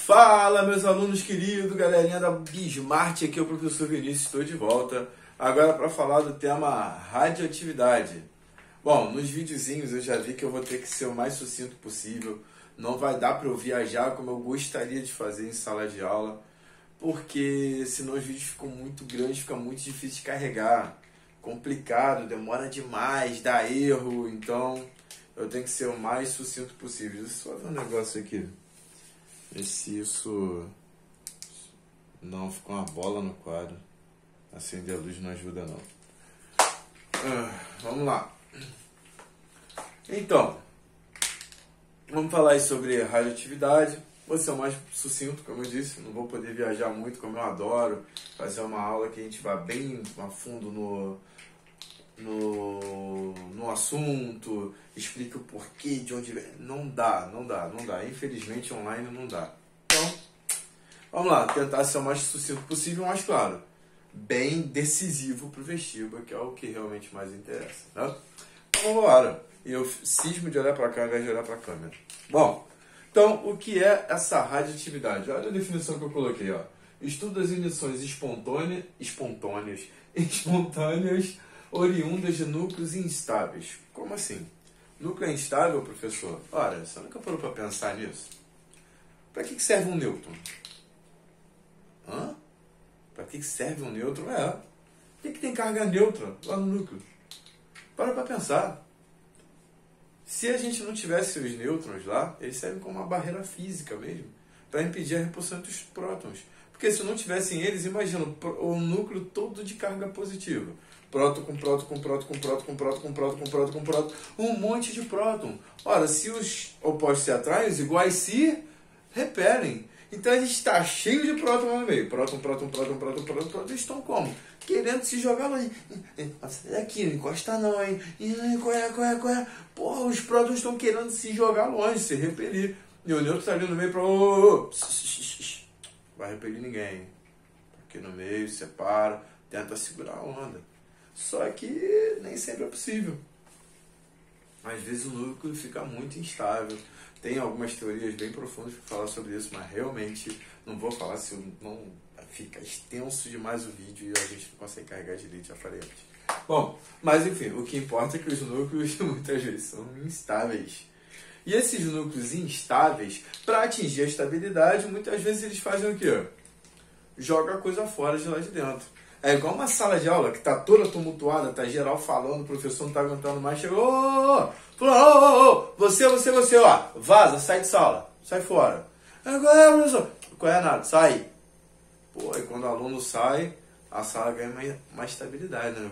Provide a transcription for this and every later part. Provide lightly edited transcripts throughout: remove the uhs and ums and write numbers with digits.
Fala, meus alunos queridos, galerinha da Bismart, aqui é o professor Vinícius, estou de volta. Agora para falar do tema radioatividade. Bom, nos videozinhos eu já vi que eu vou ter que ser o mais sucinto possível. Não vai dar para eu viajar como eu gostaria de fazer em sala de aula, porque senão os vídeos ficam muito grandes, fica muito difícil de carregar. Complicado, demora demais, dá erro, então eu tenho que ser o mais sucinto possível. Deixa eu só ver um negócio aqui. Ver se isso... Não, ficou uma bola no quadro. Acender a luz não ajuda não. Vamos lá. Então, vamos falar aí sobre radioatividade. Vou ser o mais sucinto, como eu disse. Não vou poder viajar muito, como eu adoro. Fazer uma aula que a gente vá bem a fundo no assunto, explica o porquê, de onde vem. Não dá. Infelizmente online não dá. Então, vamos lá, tentar ser o mais sucinto possível, mas claro, bem decisivo para o vestibular, que é o que realmente mais interessa, né? Então vamos embora. Eu cismo de olhar para cá ao invés de olhar para a câmera. Bom, então o que é essa radioatividade? Olha a definição que eu coloquei, ó. Estuda as emissões espontâneas oriundas de núcleos instáveis. Como assim? Núcleo é instável, professor? Ora, você nunca parou para pensar nisso? Para que serve um nêutron? Para que serve um nêutron? Por que tem carga neutra lá no núcleo? Para pensar. Se a gente não tivesse os nêutrons lá, eles servem como uma barreira física mesmo, para impedir a repulsão dos prótons. Porque se não tivessem eles, imagina o núcleo todo de carga positiva. Próton com próton, com próton, com próton, com próton, com próton, com próton, com próton. Um monte de próton. Ora, se os opostos se atraem, os iguais se repelem. Então a gente está cheio de próton lá no meio. Próton, próton, próton, próton, próton, próton. Eles estão como? Querendo se jogar lá. Daqui, não encosta não, hein? Qual é? Porra, os prótons estão querendo se jogar longe, se repelir. E o nêutron está ali no meio para... Vai repelir ninguém. Aqui no meio, separa, tenta segurar a onda. Só que nem sempre é possível. Às vezes o núcleo fica muito instável. Tem algumas teorias bem profundas para falar sobre isso, mas realmente não vou falar se não fica extenso demais o vídeo e a gente não consegue carregar direito, já falei antes. Bom, mas enfim, o que importa é que os núcleos muitas vezes são instáveis. E esses núcleos instáveis, para atingir a estabilidade, muitas vezes eles fazem o quê? Joga a coisa fora de lá de dentro. É igual uma sala de aula que está toda tumultuada, está geral falando, o professor não está aguentando mais, chegou, você, ó, vaza, sai de sala, sai fora. Qual é, professor? Qual é nada? Sai. Pô, e quando o aluno sai, a sala ganha mais estabilidade, né?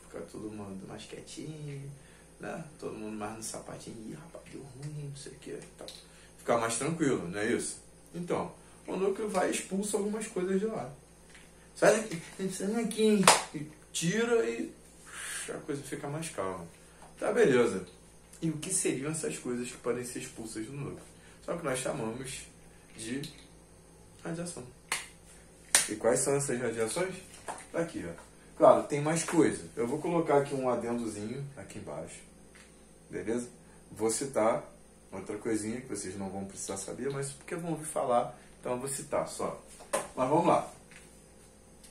Fica todo mundo mais quietinho, né? Todo mundo mais no sapatinho, ih, rapaz, deu ruim, não sei o que, tal. Ficar mais tranquilo, não é isso? Então, o núcleo vai e expulsa algumas coisas de lá. Sai daqui, tira e a coisa fica mais calma. Tá, beleza. E o que seriam essas coisas que podem ser expulsas do núcleo? Só que nós chamamos de radiação. E quais são essas radiações? Tá aqui, ó. Claro, tem mais coisa. Eu vou colocar aqui um adendozinho aqui embaixo. Beleza? Vou citar outra coisinha que vocês não vão precisar saber, mas porque vão ouvir falar, então eu vou citar só. Mas vamos lá.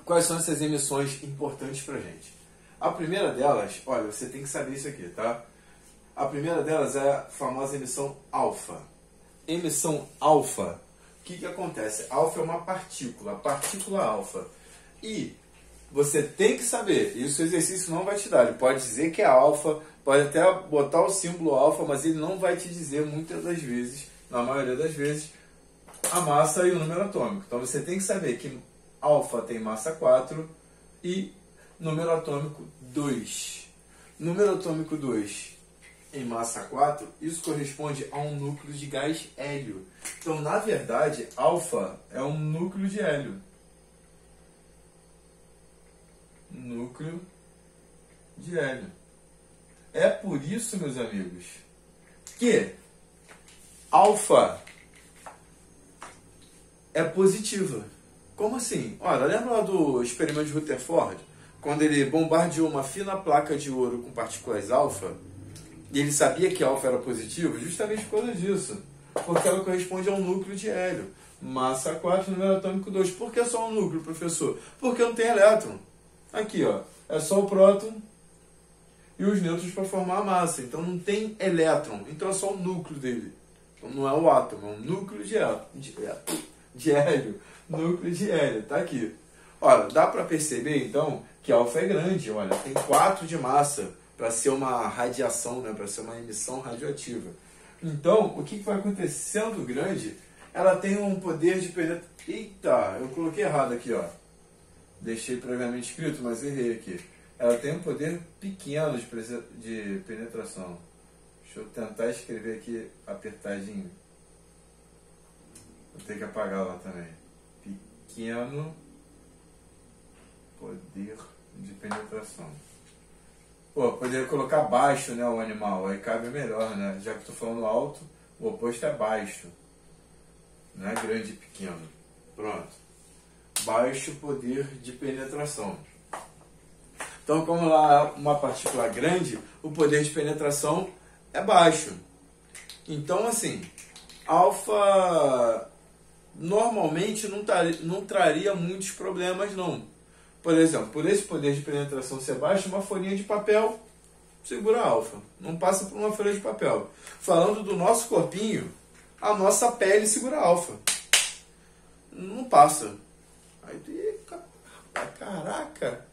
Quais são essas emissões importantes pra gente? A primeira delas, olha, você tem que saber isso aqui, tá? A primeira delas é a famosa emissão alfa. Emissão alfa, o que acontece? Alfa é uma partícula, a partícula alfa. E você tem que saber, isso o exercício não vai te dar. Ele pode dizer que é alfa, pode até botar o símbolo alfa, mas ele não vai te dizer muitas das vezes, na maioria das vezes, a massa e o número atômico. Então você tem que saber que alfa tem massa 4 e número atômico 2. Número atômico 2 em massa 4, isso corresponde a um núcleo de gás hélio. Então, na verdade, alfa é um núcleo de hélio. Núcleo de hélio. É por isso, meus amigos, que alfa é positiva. Como assim? Olha, lembra lá do experimento de Rutherford? Quando ele bombardeou uma fina placa de ouro com partículas alfa, e ele sabia que alfa era positivo, justamente por causa disso. Porque ela corresponde a um núcleo de hélio. Massa 4, número atômico 2. Por que só um núcleo, professor? Porque não tem elétron. Aqui, ó, é só o próton e os nêutrons para formar a massa. Então não tem elétron. Então é só o núcleo dele. Então não é o átomo, é um núcleo de hélio. Núcleo de hélio, tá aqui. Olha, dá para perceber então que alfa é grande. Olha, tem 4 de massa para ser uma radiação, né? Para ser uma emissão radioativa. Então, o que vai acontecendo grande? Ela tem um poder de penetração. Eita, eu coloquei errado aqui, ó. Deixei previamente escrito, mas errei aqui. Ela tem um poder pequeno de penetração. Deixa eu tentar escrever aqui apertadinho. Vou ter que apagar lá também. Pequeno poder de penetração. Pô, poderia colocar baixo, né, o animal. Aí cabe melhor, né? Já que estou falando alto, o oposto é baixo. Não é grande e pequeno. Pronto. Baixo poder de penetração. Então, como lá uma partícula grande, o poder de penetração é baixo. Então, assim, alfa normalmente não traria muitos problemas, não. Por exemplo, por esse poder de penetração ser baixo, uma folhinha de papel segura alfa. Não passa por uma folha de papel. Falando do nosso corpinho, a nossa pele segura alfa. Não passa. Aí tu, caraca,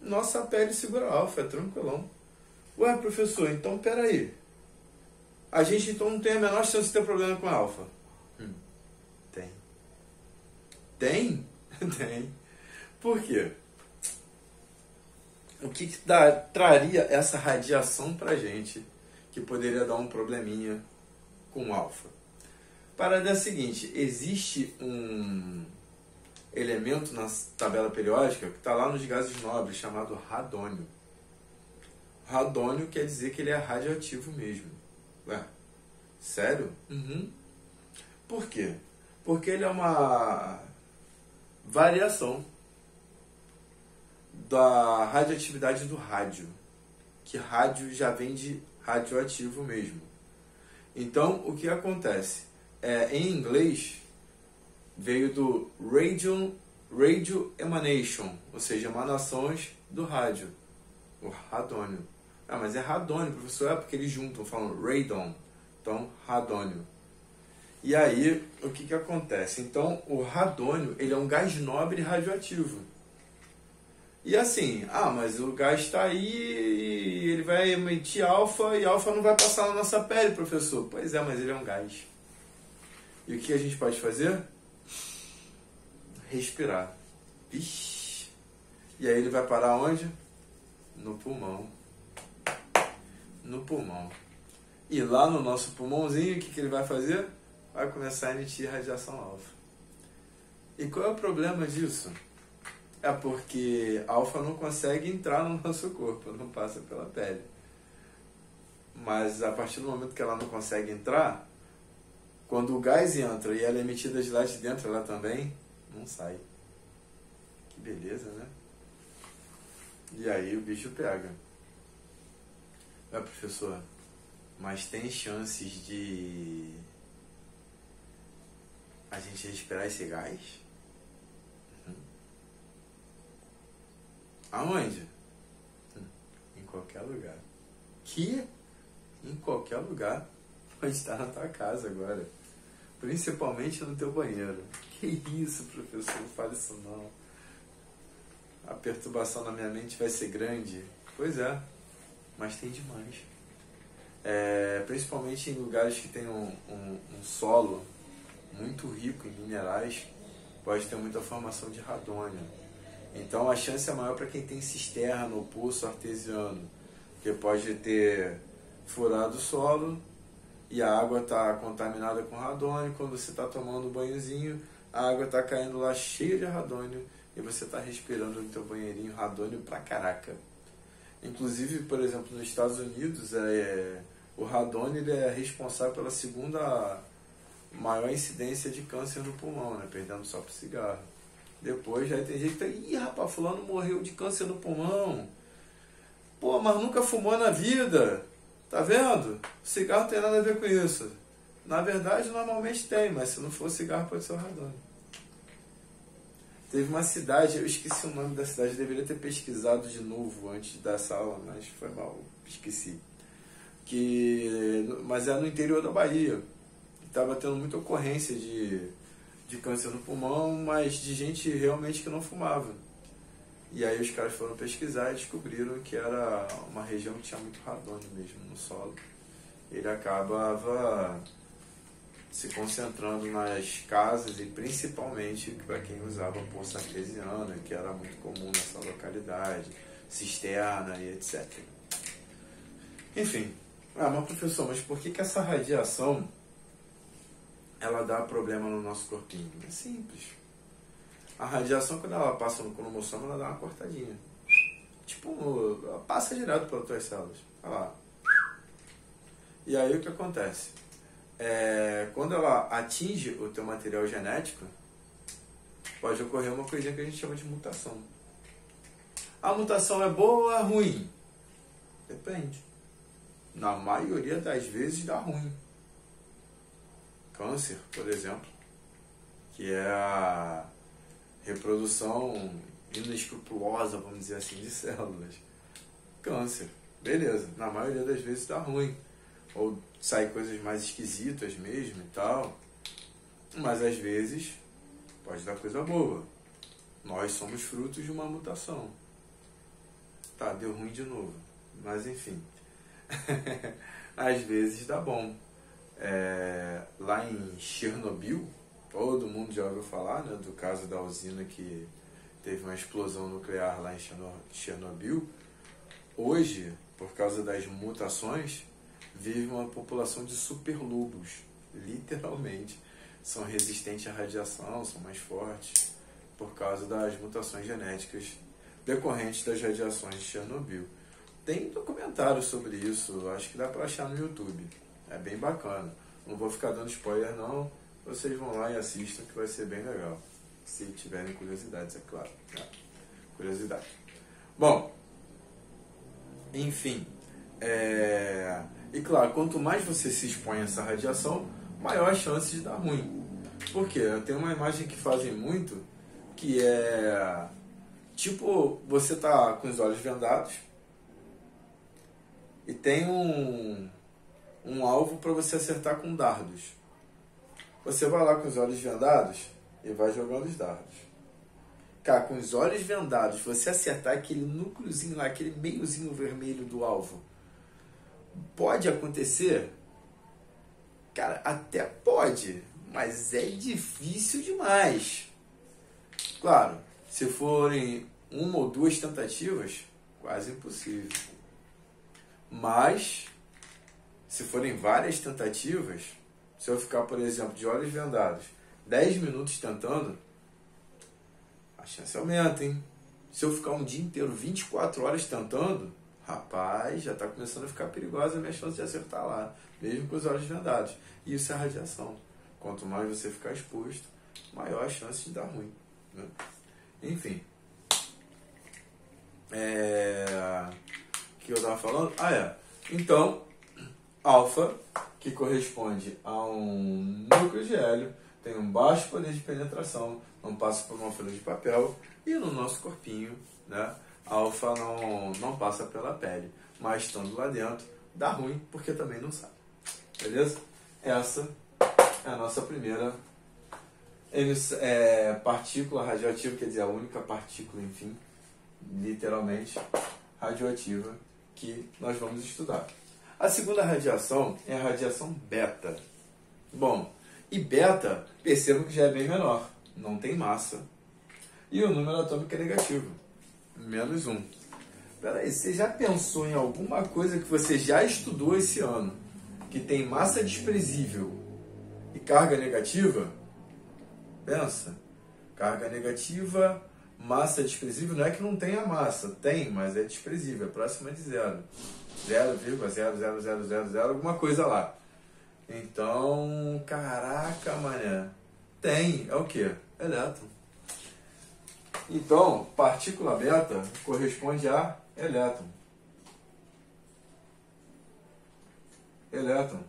nossa pele segura alfa, é tranquilão. Ué, professor, então peraí. A gente então não tem a menor chance de ter problema com alfa. Tem. Tem? Tem. Por quê? O que traria essa radiação pra gente que poderia dar um probleminha com alfa? A parada é a seguinte, existe um elemento na tabela periódica que está lá nos gases nobres, chamado radônio. Radônio quer dizer que ele é radioativo mesmo. Ué, sério? Por quê? Porque ele é uma variação da radioatividade do rádio. Que rádio já vem de radioativo mesmo. Então, o que acontece? Em inglês, veio do radio emanation, ou seja, emanações do rádio, o radônio. Ah, mas é radônio, professor, porque eles juntam, falam radon, então radônio. E aí, o que acontece? Então, o radônio, ele é um gás nobre radioativo. E assim, mas o gás está aí e ele vai emitir alfa e alfa não vai passar na nossa pele, professor. Pois é, mas ele é um gás. E o que a gente pode fazer? Respirar. Ixi. E aí ele vai parar onde? No pulmão. No pulmão. E lá no nosso pulmãozinho, o que ele vai fazer? Vai começar a emitir radiação alfa. E qual é o problema disso? É porque alfa não consegue entrar no nosso corpo, não passa pela pele. Mas a partir do momento que ela não consegue entrar, quando o gás entra e ela é emitida de lá de dentro, ela também não sai. Que beleza, né? E aí o bicho pega. Professor, mas tem chances de a gente respirar esse gás? Aonde? Em qualquer lugar. Que? Em qualquer lugar. Pode estar na tua casa agora. Principalmente no teu banheiro. Que isso, professor? Não fale isso não. A perturbação na minha mente vai ser grande. Pois é, mas tem demais. Principalmente em lugares que tem um solo muito rico em minerais, pode ter muita formação de radônio. Então a chance é maior para quem tem cisterna ou poço artesiano, porque pode ter furado o solo e a água está contaminada com radônio. Quando você está tomando um banhozinho, a água está caindo lá cheia de radônio e você está respirando no teu banheirinho radônio pra caraca. Inclusive, por exemplo, nos Estados Unidos, o radônio ele é responsável pela segunda maior incidência de câncer no pulmão, né? Perdendo só pro cigarro. Depois já tem gente que tá, rapaz, fulano morreu de câncer no pulmão. Pô, mas nunca fumou na vida. Tá vendo? O cigarro tem nada a ver com isso. Na verdade, normalmente tem, mas se não for cigarro, pode ser o radônio. Teve uma cidade, eu esqueci o nome da cidade, deveria ter pesquisado de novo antes dessa aula, mas foi mal, esqueci. Mas é no interior da Bahia. Estava tendo muita ocorrência de câncer no pulmão, mas de gente realmente que não fumava. E aí os caras foram pesquisar e descobriram que era uma região que tinha muito radônio mesmo no solo. Ele acabava se concentrando nas casas e principalmente para quem usava poça artesiana, que era muito comum nessa localidade, cisterna e etc. Enfim, mas professor, mas por que essa radiação ela dá problema no nosso corpinho? É simples. A radiação, quando ela passa no cromossomo, ela dá uma cortadinha. Tipo, ela passa direto para outras células. Olha lá. E aí o que acontece? Quando ela atinge o teu material genético, pode ocorrer uma coisinha que a gente chama de mutação. A mutação é boa ou é ruim? Depende. Na maioria das vezes dá ruim. Câncer, por exemplo, que é a reprodução inescrupulosa, vamos dizer assim, de células. Câncer, beleza, na maioria das vezes dá ruim. Ou sai coisas mais esquisitas mesmo e tal. Mas às vezes pode dar coisa boa. Nós somos frutos de uma mutação. Tá, deu ruim de novo. Mas enfim. Às vezes dá bom. Lá em Chernobyl, todo mundo já ouviu falar, né, do caso da usina que teve uma explosão nuclear lá em Chernobyl. Hoje, por causa das mutações, vive uma população de superlobos, literalmente. São resistentes à radiação, são mais fortes, por causa das mutações genéticas decorrentes das radiações de Chernobyl. Tem documentário sobre isso, acho que dá para achar no YouTube. É bem bacana. Não vou ficar dando spoiler não, vocês vão lá e assistam que vai ser bem legal. Se tiverem curiosidades, é claro. Né? Curiosidade. Bom, enfim. E claro, quanto mais você se expõe a essa radiação, maior a chance de dar ruim. Por quê? Tem uma imagem que fazem muito, que é tipo, você tá com os olhos vendados e tem um alvo para você acertar com dardos. Você vai lá com os olhos vendados e vai jogando os dardos. Cara, com os olhos vendados, você acertar aquele núcleozinho lá, aquele meiozinho vermelho do alvo, pode acontecer? Cara, até pode, mas é difícil demais. Claro, se forem uma ou duas tentativas, quase impossível. Mas, se forem várias tentativas, se eu ficar, por exemplo, de olhos vendados, 10 minutos tentando, a chance aumenta, hein? Se eu ficar um dia inteiro, 24 horas tentando, rapaz, já está começando a ficar perigosa a minha chance de acertar lá, mesmo com os olhos vendados. E isso é radiação. Quanto mais você ficar exposto, maior a chance de dar ruim. Né? Enfim. O que eu estava falando? Então, alfa, que corresponde a um núcleo de hélio, tem um baixo poder de penetração, não passa por uma folha de papel, e no nosso corpinho, né, alfa não passa pela pele, mas estando lá dentro, dá ruim, porque também não sai. Beleza? Essa é a nossa primeira partícula radioativa, quer dizer, a única partícula, enfim, literalmente radioativa que nós vamos estudar. A segunda radiação é a radiação beta. Bom, e beta, percebam que já é bem menor, não tem massa. E o número atômico é negativo, -1. Peraí, você já pensou em alguma coisa que você já estudou esse ano, que tem massa desprezível e carga negativa? Pensa, carga negativa, massa desprezível, não é que não tenha massa, tem, mas é desprezível, é próxima de zero. 0,00000, alguma coisa lá. Então, caraca, mané, tem, é o que? Elétron. Então, partícula beta corresponde a elétron. elétron.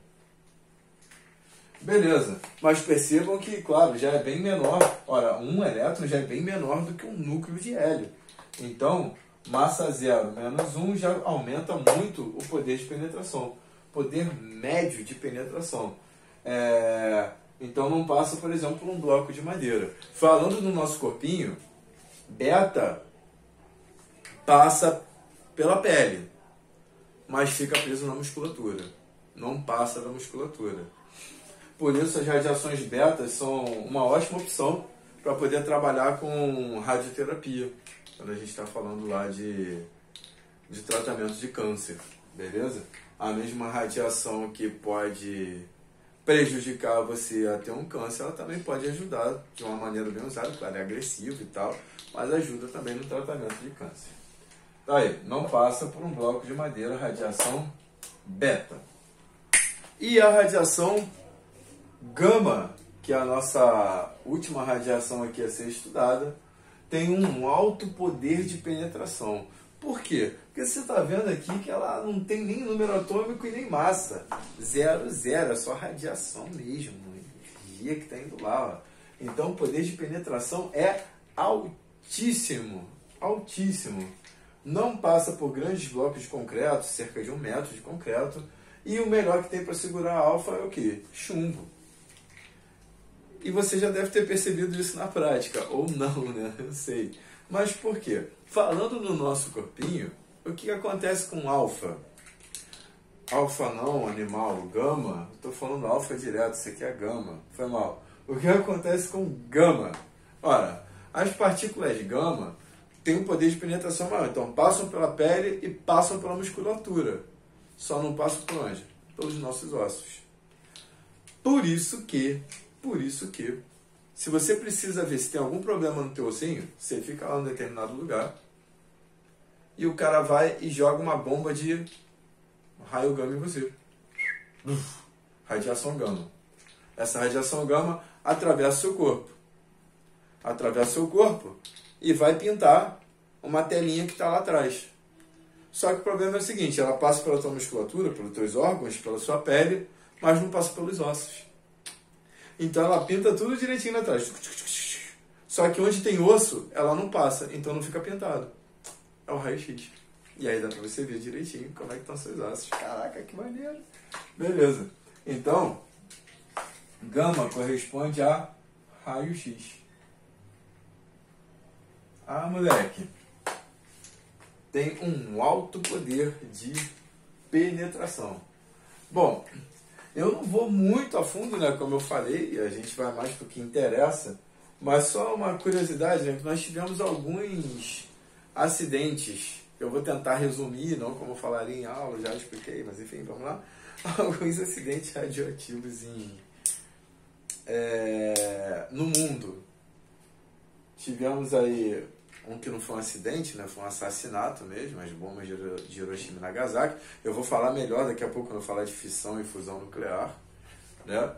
Beleza, mas percebam que, claro, já é bem menor. Ora, um elétron já é bem menor do que um núcleo de hélio. Então, massa 0 menos 1 já aumenta muito o poder de penetração. Poder médio de penetração. Então não passa, por exemplo, por um bloco de madeira. Falando no nosso corpinho, beta passa pela pele, mas fica preso na musculatura. Não passa da musculatura. Por isso as radiações beta são uma ótima opção para poder trabalhar com radioterapia, quando a gente está falando lá de tratamento de câncer, beleza? A mesma radiação que pode prejudicar você a ter um câncer, ela também pode ajudar de uma maneira bem usada, claro, é agressivo e tal, mas ajuda também no tratamento de câncer. Tá aí, não passa por um bloco de madeira, radiação beta. E a radiação gama, que é a nossa última radiação aqui a ser estudada, tem um alto poder de penetração. Por quê? Porque você está vendo aqui que ela não tem nem número atômico e nem massa. 0, 0, é só radiação mesmo, energia que está indo lá. Ó. Então o poder de penetração é altíssimo, altíssimo. Não passa por grandes blocos de concreto, cerca de 1 metro de concreto. E o melhor que tem para segurar a alfa é o quê? Chumbo. E você já deve ter percebido isso na prática, ou não, né? Eu sei. Mas por quê? Falando no nosso corpinho, o que acontece com alfa? Alfa não, animal, gama. Estou falando alfa direto, isso aqui é gama. Foi mal. O que acontece com gama? Ora, as partículas gama têm um poder de penetração maior. Então, passam pela pele e passam pela musculatura. Só não passam por onde? Pelos nossos ossos. Por isso que, se você precisa ver se tem algum problema no teu ossinho, você fica lá em determinado lugar e o cara vai e joga uma bomba de raio gama em você. Radiação gama. Essa radiação gama atravessa o seu corpo. Atravessa o seu corpo e vai pintar uma telinha que está lá atrás. Só que o problema é o seguinte, ela passa pela tua musculatura, pelos teus órgãos, pela sua pele, mas não passa pelos ossos. Então ela pinta tudo direitinho lá atrás. Só que onde tem osso, ela não passa, então não fica pintado. É o raio-x. E aí dá pra você ver direitinho como é que estão seus ossos. Caraca, que maneiro. Beleza. Então, gama corresponde a raio-x. Ah, moleque. Tem um alto poder de penetração. Bom, eu não vou muito a fundo, né, como eu falei, a gente vai mais para o que interessa, mas só uma curiosidade, né, que nós tivemos alguns acidentes, eu vou tentar resumir, não como eu falaria em aula, já expliquei, mas enfim, vamos lá, alguns acidentes radioativos no mundo. Tivemos aí um que não foi um acidente, né? Foi um assassinato mesmo, as bombas de Hiroshima e Nagasaki. Eu vou falar melhor daqui a pouco quando eu falar de fissão e fusão nuclear, né?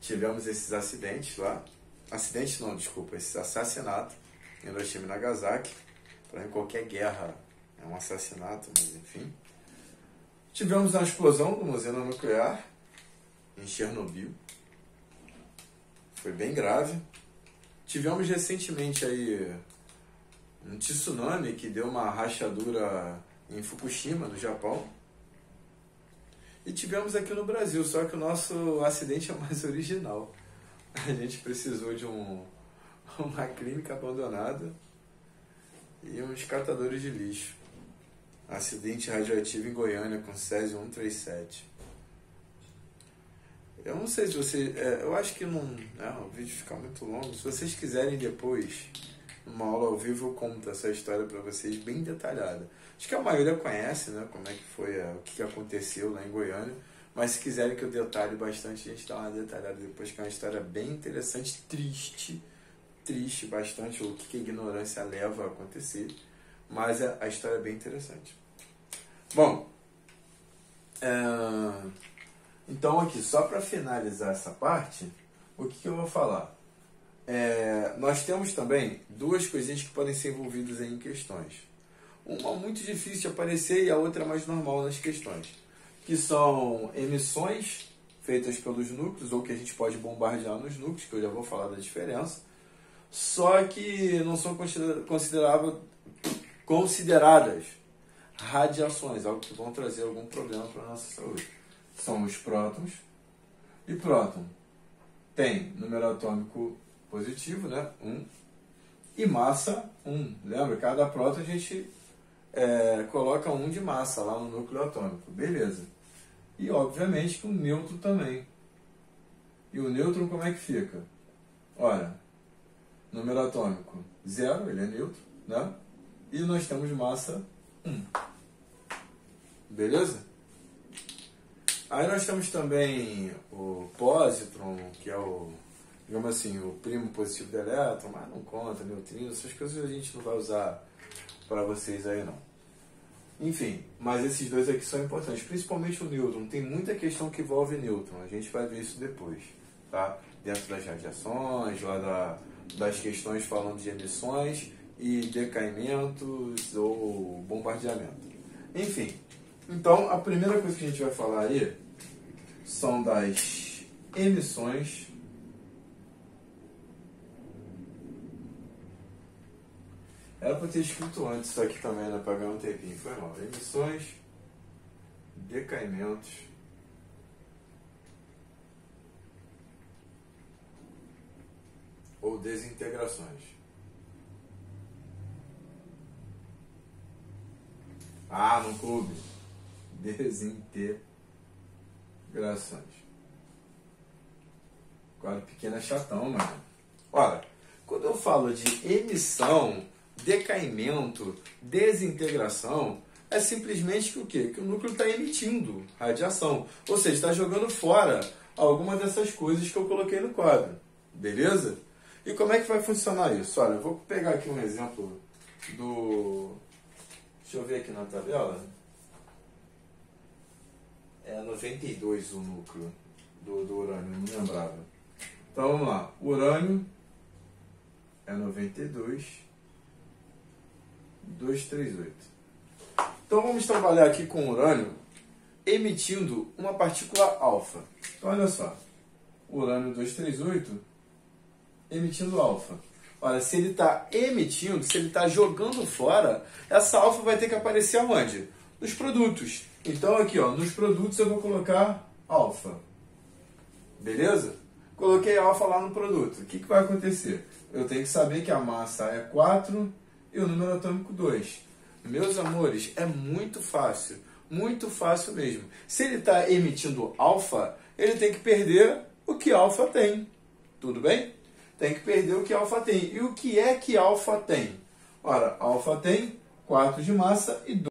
Tivemos esses acidentes lá. Acidente não, desculpa, esse assassinato em Hiroshima e Nagasaki. Para em qualquer guerra é um assassinato, mas enfim. Tivemos uma explosão de uma usina nuclear em Chernobyl. Foi bem grave. Tivemos recentemente aí um tsunami que deu uma rachadura em Fukushima, no Japão. E tivemos aqui no Brasil, só que o nosso acidente é mais original. A gente precisou de uma clínica abandonada e uns catadores de lixo. Acidente radioativo em Goiânia com Césio 137. Eu não sei se você... eu acho que não... o vídeo fica muito longo. Se vocês quiserem depois, numa aula ao vivo, eu conto essa história para vocês bem detalhada. Acho que a maioria conhece, né, como é que foi, o que aconteceu lá em Goiânia. Mas se quiserem que eu detalhe bastante, a gente dá uma detalhada depois, que é uma história bem interessante, triste bastante, o que a ignorância leva a acontecer. Mas a história é bem interessante. Bom, então aqui, só para finalizar essa parte, o que eu vou falar? Nós temos também duas coisinhas que podem ser envolvidas em questões. Uma muito difícil de aparecer e a outra mais normal nas questões. que são emissões feitas pelos núcleos, ou que a gente pode bombardear nos núcleos, que eu já vou falar da diferença, só que não são consideradas radiações, algo que vão trazer algum problema para a nossa saúde. São os prótons, e próton tem número atômico positivo, né? 1, e massa 1. Lembra? Cada próton a gente coloca 1 de massa lá no núcleo atômico. Beleza. E obviamente que o nêutron também. E o nêutron como é que fica? Olha, número atômico 0, ele é neutro, né? E nós temos massa 1. Beleza? Aí nós temos também o pósitron, que é o, digamos assim, o primo positivo do elétron, mas não conta, neutrino, essas coisas a gente não vai usar para vocês aí não. Enfim, mas esses dois aqui são importantes, principalmente o nêutron. Tem muita questão que envolve nêutron, a gente vai ver isso depois, tá? Dentro das radiações, lá das questões falando de emissões e decaimentos ou bombardeamento. Enfim, então a primeira coisa que a gente vai falar aí são das emissões Era para ter escrito antes isso aqui também, né? Para ganhar um tempinho. Foi mal. Emissões, decaimentos, ou desintegrações. Ah, não coube. Desintegrações. Agora, pequena chatão, mano. Olha, quando eu falo de emissão, decaimento, desintegração, é simplesmente que o quê? Que o núcleo está emitindo radiação. Ou seja, está jogando fora alguma dessas coisas que eu coloquei no quadro. Beleza? E como é que vai funcionar isso? Olha, eu vou pegar aqui um exemplo do... Deixa eu ver aqui na tabela. É 92 o núcleo do urânio, não lembrava. Então vamos lá. O urânio é 92,238. Então vamos trabalhar aqui com o urânio emitindo uma partícula alfa. Então olha só. O urânio 238 emitindo alfa. Olha, se ele está emitindo, se ele está jogando fora, essa alfa vai ter que aparecer aonde? Nos produtos. Então aqui, ó, nos produtos eu vou colocar alfa. Beleza? Coloquei alfa lá no produto. O que vai acontecer? Eu tenho que saber que a massa é 4 e o número atômico 2. Meus amores, é muito fácil mesmo. Se ele está emitindo alfa, ele tem que perder o que alfa tem. Tudo bem? Tem que perder o que alfa tem. E o que é que alfa tem? Ora, alfa tem 4 de massa e 2.